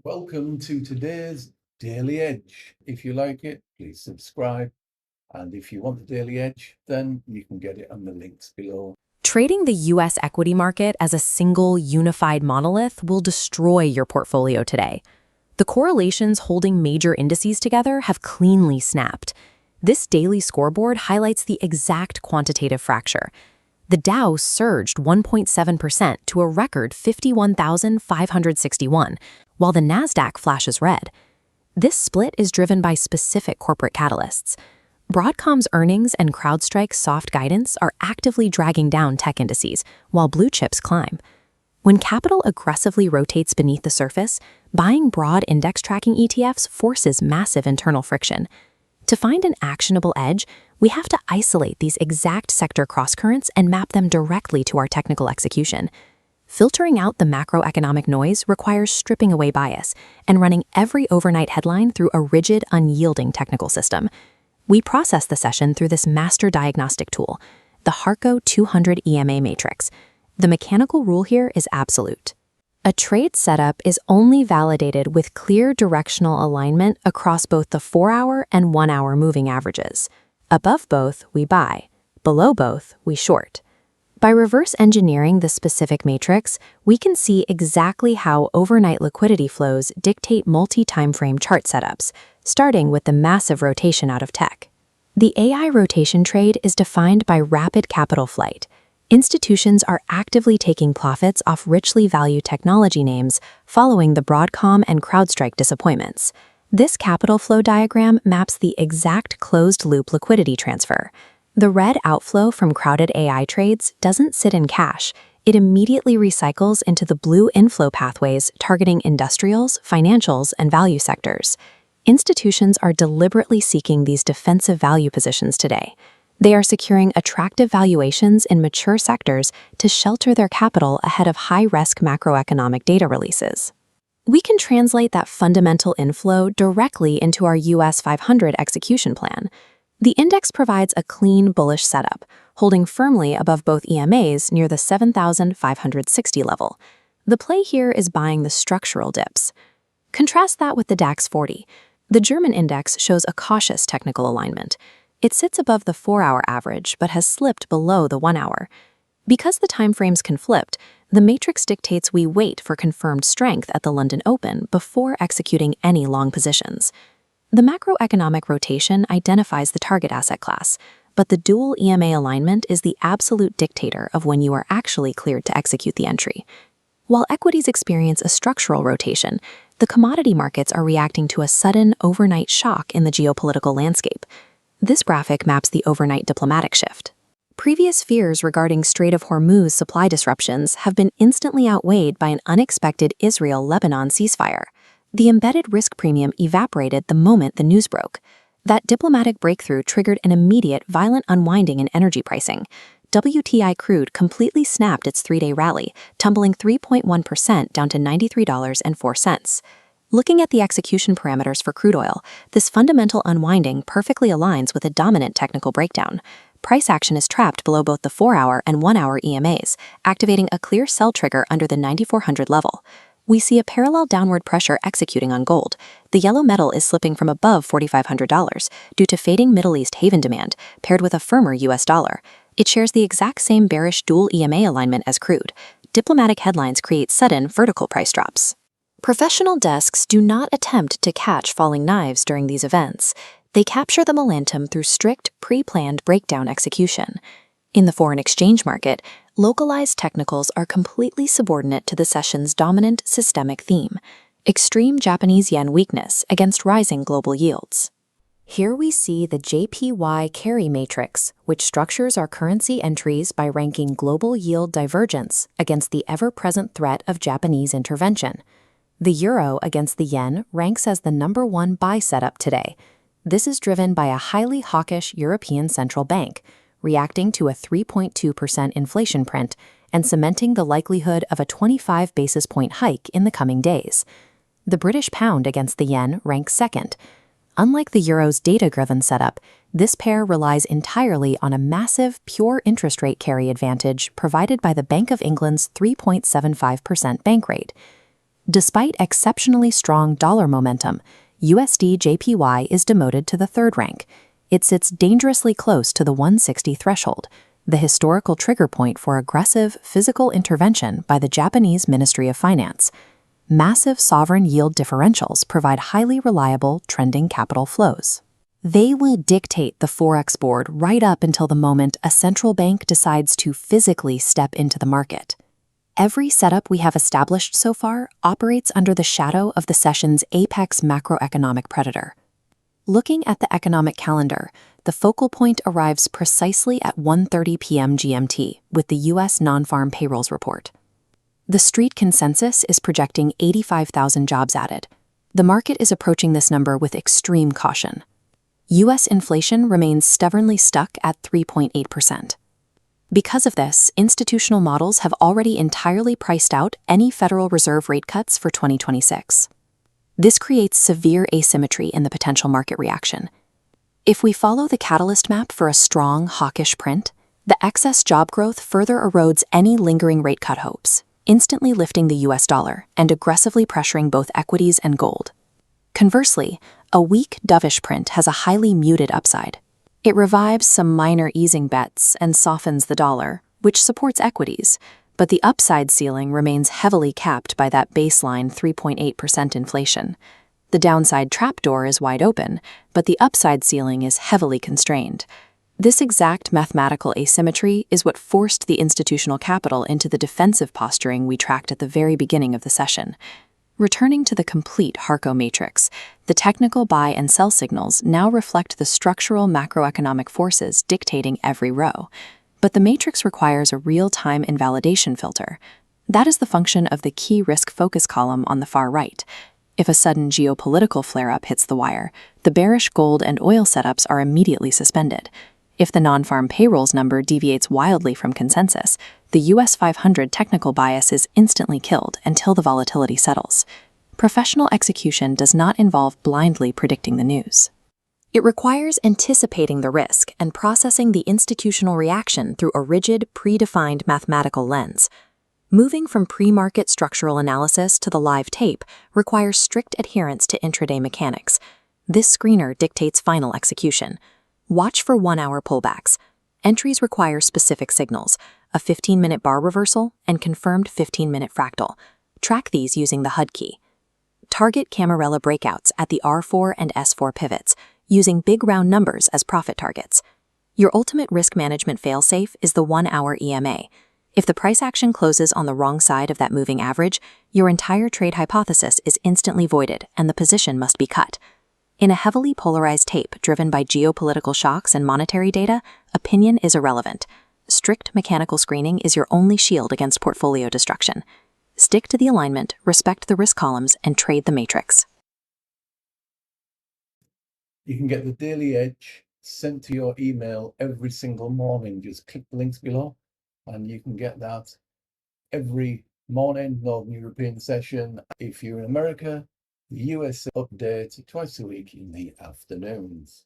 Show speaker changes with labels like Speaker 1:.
Speaker 1: Welcome to today's Daily Edge. If you like it, please subscribe. And if you want the Daily Edge, then you can get it on the links below.
Speaker 2: Trading the U.S. equity market as a single, unified monolith will destroy your portfolio today. The correlations holding major indices together have cleanly snapped. This daily scoreboard highlights the exact quantitative fracture. The Dow surged 1.7% to a record 51,561, while the Nasdaq flashes red. This split is driven by specific corporate catalysts. Broadcom's earnings and CrowdStrike's soft guidance are actively dragging down tech indices, while blue chips climb. When capital aggressively rotates beneath the surface, buying broad index tracking ETFs forces massive internal friction. To find an actionable edge, we have to isolate these exact sector crosscurrents and map them directly to our technical execution. Filtering out the macroeconomic noise requires stripping away bias and running every overnight headline through a rigid, unyielding technical system. We process the session through this master diagnostic tool, the HARKO 200 EMA matrix. The mechanical rule here is absolute. A trade setup is only validated with clear directional alignment across both the 4-hour and 1-hour moving averages. Above both, we buy. Below both, we short. By reverse engineering the specific matrix, we can see exactly how overnight liquidity flows dictate multi-timeframe chart setups, starting with the massive rotation out of tech. The AI rotation trade is defined by rapid capital flight. Institutions are actively taking profits off richly valued technology names following the Broadcom and CrowdStrike disappointments. This capital flow diagram maps the exact closed-loop liquidity transfer. The red outflow from crowded AI trades doesn't sit in cash. It immediately recycles into the blue inflow pathways targeting industrials, financials, and value sectors. Institutions are deliberately seeking these defensive value positions today. They are securing attractive valuations in mature sectors to shelter their capital ahead of high-risk macroeconomic data releases. We can translate that fundamental inflow directly into our US 500 execution plan. The index provides a clean, bullish setup, holding firmly above both EMAs near the 7,560 level. The play here is buying the structural dips. Contrast that with the DAX 40. The German index shows a cautious technical alignment. It sits above the 4-hour average but has slipped below the 1-hour. Because the timeframes can flip, the matrix dictates we wait for confirmed strength at the London Open before executing any long positions. The macroeconomic rotation identifies the target asset class, but the dual EMA alignment is the absolute dictator of when you are actually cleared to execute the entry. While equities experience a structural rotation, the commodity markets are reacting to a sudden overnight shock in the geopolitical landscape. This graphic maps the overnight diplomatic shift. Previous fears regarding Strait of Hormuz supply disruptions have been instantly outweighed by an unexpected Israel-Lebanon ceasefire. The embedded risk premium evaporated the moment the news broke. That diplomatic breakthrough triggered an immediate, violent unwinding in energy pricing. WTI crude completely snapped its 3-day rally, tumbling 3.1% down to $93.04. Looking at the execution parameters for crude oil, this fundamental unwinding perfectly aligns with a dominant technical breakdown. Price action is trapped below both the 4-hour and 1-hour EMAs, activating a clear sell trigger under the 9,400 level. We see a parallel downward pressure executing on gold. The yellow metal is slipping from above $4,500 due to fading Middle East haven demand, paired with a firmer US dollar. It shares the exact same bearish dual EMA alignment as crude. Diplomatic headlines create sudden vertical price drops. Professional desks do not attempt to catch falling knives during these events. They capture the momentum through strict, pre-planned breakdown execution. In the foreign exchange market, localized technicals are completely subordinate to the session's dominant systemic theme: extreme Japanese yen weakness against rising global yields. Here we see the JPY carry matrix, which structures our currency entries by ranking global yield divergence against the ever-present threat of Japanese intervention. The euro against the yen ranks as the #1 buy setup today. This is driven by a highly hawkish European central bank, reacting to a 3.2% inflation print and cementing the likelihood of a 25 basis point hike in the coming days. The British pound against the yen ranks second. Unlike the euro's data-driven setup, this pair relies entirely on a massive, pure interest rate carry advantage provided by the Bank of England's 3.75% bank rate. Despite exceptionally strong dollar momentum, USD JPY is demoted to the third rank. It sits dangerously close to the 160 threshold, the historical trigger point for aggressive physical intervention by the Japanese Ministry of Finance. Massive sovereign yield differentials provide highly reliable trending capital flows. They will dictate the Forex board right up until the moment a central bank decides to physically step into the market. Every setup we have established so far operates under the shadow of the session's apex macroeconomic predator. Looking at the economic calendar, the focal point arrives precisely at 1:30 p.m. GMT with the U.S. non-farm payrolls report. The street consensus is projecting 85,000 jobs added. The market is approaching this number with extreme caution. U.S. inflation remains stubbornly stuck at 3.8%. Because of this, institutional models have already entirely priced out any Federal Reserve rate cuts for 2026. This creates severe asymmetry in the potential market reaction. If we follow the catalyst map for a strong, hawkish print, the excess job growth further erodes any lingering rate cut hopes, instantly lifting the US dollar and aggressively pressuring both equities and gold. Conversely, a weak, dovish print has a highly muted upside. It revives some minor easing bets and softens the dollar, which supports equities, but the upside ceiling remains heavily capped by that baseline 3.8% inflation. The downside trapdoor is wide open, but the upside ceiling is heavily constrained. This exact mathematical asymmetry is what forced the institutional capital into the defensive posturing we tracked at the very beginning of the session. Returning to the complete HARKO matrix, the technical buy and sell signals now reflect the structural macroeconomic forces dictating every row. But the matrix requires a real-time invalidation filter. That is the function of the key risk focus column on the far right. If a sudden geopolitical flare-up hits the wire, the bearish gold and oil setups are immediately suspended. If the non-farm payrolls number deviates wildly from consensus, the US 500 technical bias is instantly killed until the volatility settles. Professional execution does not involve blindly predicting the news. It requires anticipating the risk and processing the institutional reaction through a rigid, predefined mathematical lens. Moving from pre-market structural analysis to the live tape requires strict adherence to intraday mechanics. This screener dictates final execution. Watch for 1-hour pullbacks. Entries require specific signals, a 15-minute bar reversal and confirmed 15-minute fractal. Track these using the HUD key. Target Camarella breakouts at the R4 and S4 pivots, using big round numbers as profit targets. Your ultimate risk management failsafe is the 1-hour EMA. If the price action closes on the wrong side of that moving average, your entire trade hypothesis is instantly voided and the position must be cut. In a heavily polarized tape driven by geopolitical shocks and monetary data, opinion is irrelevant. Strict mechanical screening is your only shield against portfolio destruction. Stick to the alignment, respect the risk columns, and trade the matrix.
Speaker 1: You can get the Daily Edge sent to your email every single morning. Just click the links below and you can get that every morning, Northern European session. If you're in America, the US update twice a week in the afternoons.